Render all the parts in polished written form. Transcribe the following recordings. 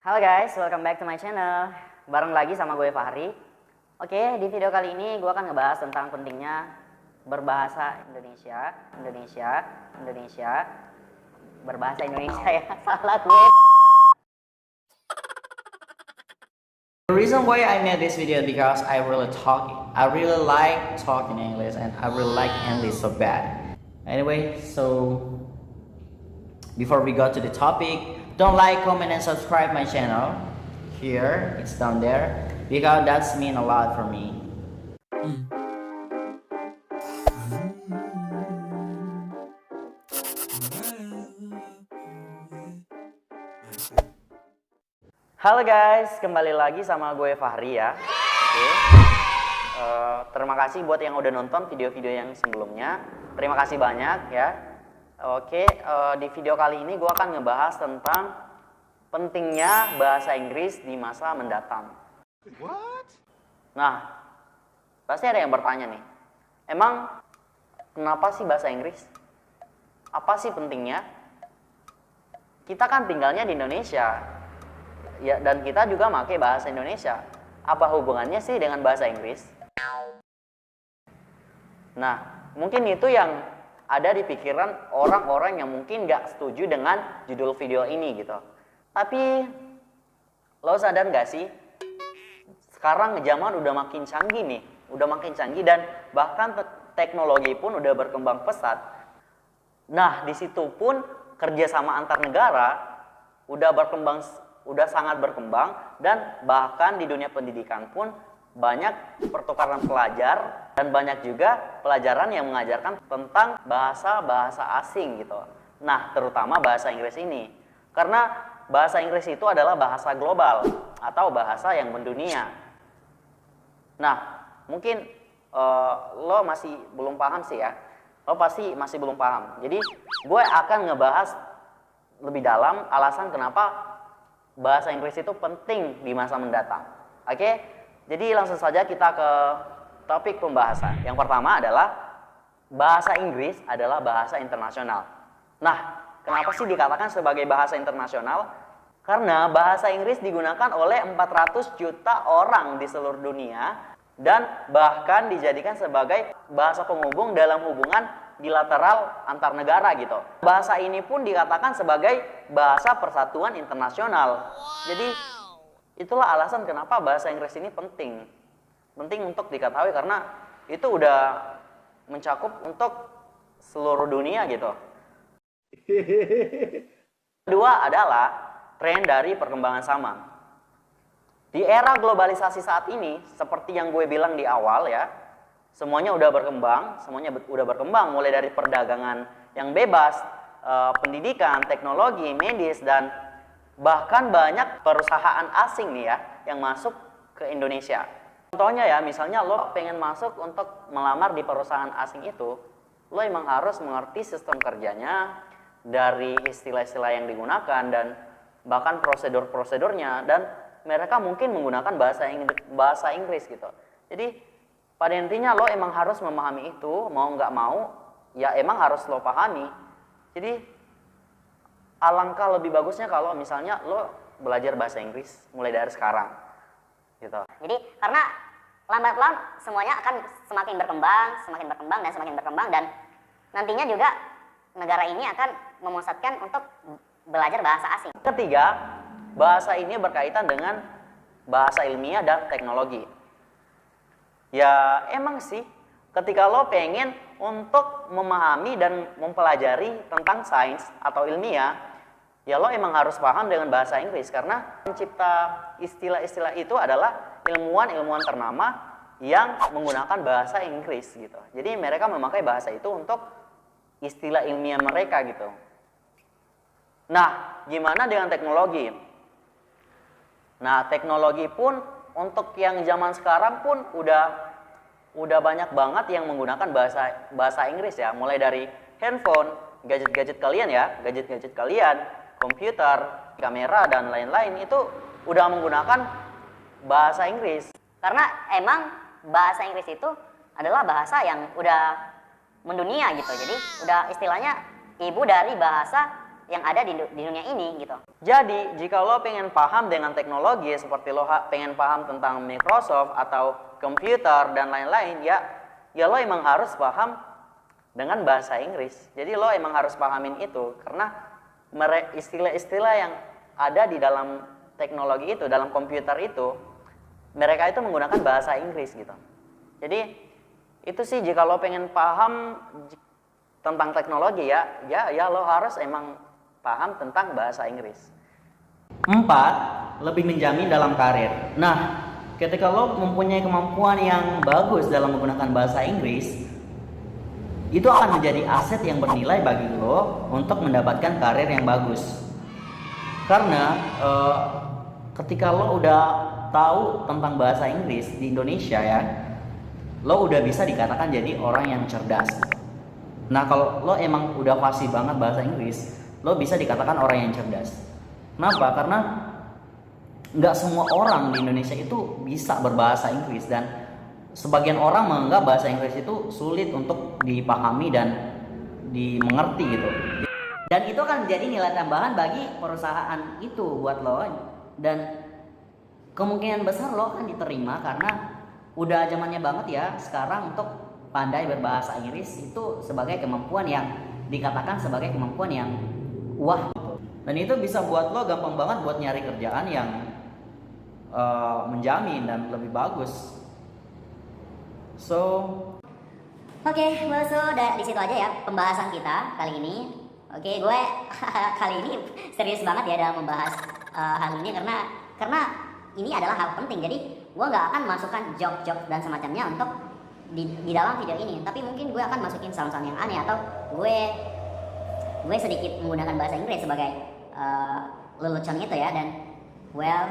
Halo guys, welcome back to my channel. Bareng lagi sama gue Fahri. Oke, di video kali ini gue akan ngebahas tentang pentingnya berbahasa Indonesia. Berbahasa Indonesia ya, salah gue. The reason why I made this video because I really like talking English and I really like English so bad. Anyway, so before we go to the topic, don't like, comment, and subscribe my channel. Here, it's down there because that's mean a lot for me. Halo guys, kembali lagi sama gue Fahri ya. Oke. Terima kasih buat yang udah nonton video-video yang sebelumnya. Terima kasih banyak ya. Oke, di video kali ini gue akan ngebahas tentang pentingnya bahasa Inggris di masa mendatang. What? Nah, pasti ada yang bertanya nih, emang kenapa sih bahasa Inggris? Apa sih pentingnya? Kita kan tinggalnya di Indonesia, ya, dan kita juga pakai bahasa Indonesia. Apa hubungannya sih dengan bahasa Inggris? Nah, mungkin itu yang ada di pikiran orang-orang yang mungkin gak setuju dengan judul video ini gitu. Tapi lo sadar gak sih, sekarang zaman udah makin canggih nih, dan bahkan teknologi pun udah berkembang pesat. Nah, di situ pun kerjasama antar negara udah sangat berkembang, dan bahkan di dunia pendidikan pun banyak pertukaran pelajar dan banyak juga pelajaran yang mengajarkan tentang bahasa-bahasa asing gitu. Nah, terutama bahasa Inggris ini. Karena bahasa Inggris itu adalah bahasa global atau bahasa yang mendunia. Nah, mungkin lo masih belum paham sih ya. Lo pasti masih belum paham. Jadi, gue akan ngebahas lebih dalam alasan kenapa bahasa Inggris itu penting di masa mendatang. Oke? Jadi langsung saja kita ke topik pembahasan. Yang pertama adalah bahasa Inggris adalah bahasa internasional. Nah, kenapa sih dikatakan sebagai bahasa internasional? Karena bahasa Inggris digunakan oleh 400 juta orang di seluruh dunia dan bahkan dijadikan sebagai bahasa penghubung dalam hubungan bilateral antar negara gitu. Bahasa ini pun dikatakan sebagai bahasa persatuan internasional. Jadi itulah alasan kenapa bahasa Inggris ini penting. Penting untuk diketahui karena itu udah mencakup untuk seluruh dunia gitu. Kedua adalah tren dari perkembangan zaman. Di era globalisasi saat ini, seperti yang gue bilang di awal ya, semuanya udah berkembang mulai dari perdagangan yang bebas, pendidikan, teknologi, medis, dan bahkan banyak perusahaan asing nih ya yang masuk ke Indonesia. Contohnya ya, misalnya lo pengen masuk untuk melamar di perusahaan asing itu, lo emang harus mengerti sistem kerjanya, dari istilah-istilah yang digunakan dan bahkan prosedur-prosedurnya, dan mereka mungkin menggunakan bahasa Inggris gitu. Jadi pada intinya lo emang harus memahami itu, mau nggak mau ya emang harus lo pahami. Jadi alangkah lebih bagusnya kalau misalnya lo belajar bahasa Inggris mulai dari sekarang gitu. Jadi karena lambat laun semuanya akan semakin berkembang dan nantinya juga negara ini akan memusatkan untuk belajar bahasa asing. Ketiga, bahasa ini berkaitan dengan bahasa ilmiah dan teknologi. Ya emang sih, ketika lo pengen untuk memahami dan mempelajari tentang sains atau ilmiah, ya lo emang harus paham dengan bahasa Inggris, karena pencipta istilah-istilah itu adalah ilmuwan-ilmuwan ternama yang menggunakan bahasa Inggris gitu. Jadi mereka memakai bahasa itu untuk istilah ilmiah mereka gitu. Nah, gimana dengan teknologi? Nah, teknologi pun untuk yang zaman sekarang pun udah banyak banget yang menggunakan bahasa Inggris ya, mulai dari handphone, gadget-gadget kalian, komputer, kamera, dan lain-lain itu udah menggunakan bahasa Inggris. Karena emang bahasa Inggris itu adalah bahasa yang udah mendunia gitu. Jadi udah istilahnya ibu dari bahasa yang ada di dunia ini gitu. Jadi, jika lo pengen paham dengan teknologi, seperti lo pengen paham tentang Microsoft atau komputer dan lain-lain, ya lo emang harus paham dengan bahasa Inggris. Jadi lo emang harus pahamin itu, karena istilah-istilah yang ada di dalam teknologi itu, dalam komputer itu, mereka itu menggunakan bahasa Inggris gitu. Jadi, itu sih jika lo pengen paham tentang teknologi ya lo harus emang paham tentang bahasa Inggris. 4. Lebih menjamin dalam karir. Nah, ketika lo mempunyai kemampuan yang bagus dalam menggunakan bahasa Inggris, itu akan menjadi aset yang bernilai bagi lo untuk mendapatkan karir yang bagus. Karena ketika lo udah tahu tentang bahasa Inggris di Indonesia ya, lo udah bisa dikatakan jadi orang yang cerdas. Nah, kalau lo emang udah fasih banget bahasa Inggris, lo bisa dikatakan orang yang cerdas. Kenapa? Karena nggak semua orang di Indonesia itu bisa berbahasa Inggris, dan sebagian orang menganggap bahasa Inggris itu sulit untuk dipahami dan dimengerti gitu. Dan itu akan menjadi nilai tambahan bagi perusahaan itu buat lo, dan kemungkinan besar lo akan diterima karena udah zamannya banget ya sekarang untuk pandai berbahasa Inggris itu sebagai kemampuan yang dikatakan sebagai kemampuan yang wah gitu. Dan itu bisa buat lo gampang banget buat nyari kerjaan yang menjamin dan lebih bagus. Oke, well, so di situ aja ya pembahasan kita kali ini. Oke, gue kali ini serius banget ya dalam membahas hal ini karena ini adalah hal penting. Jadi gue nggak akan masukkan joke-joke dan semacamnya untuk di dalam video ini, tapi mungkin gue akan masukin sound-sound yang aneh, atau gue sedikit menggunakan bahasa Inggris sebagai lelucon itu ya. Dan well,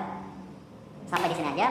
sampai di sini aja.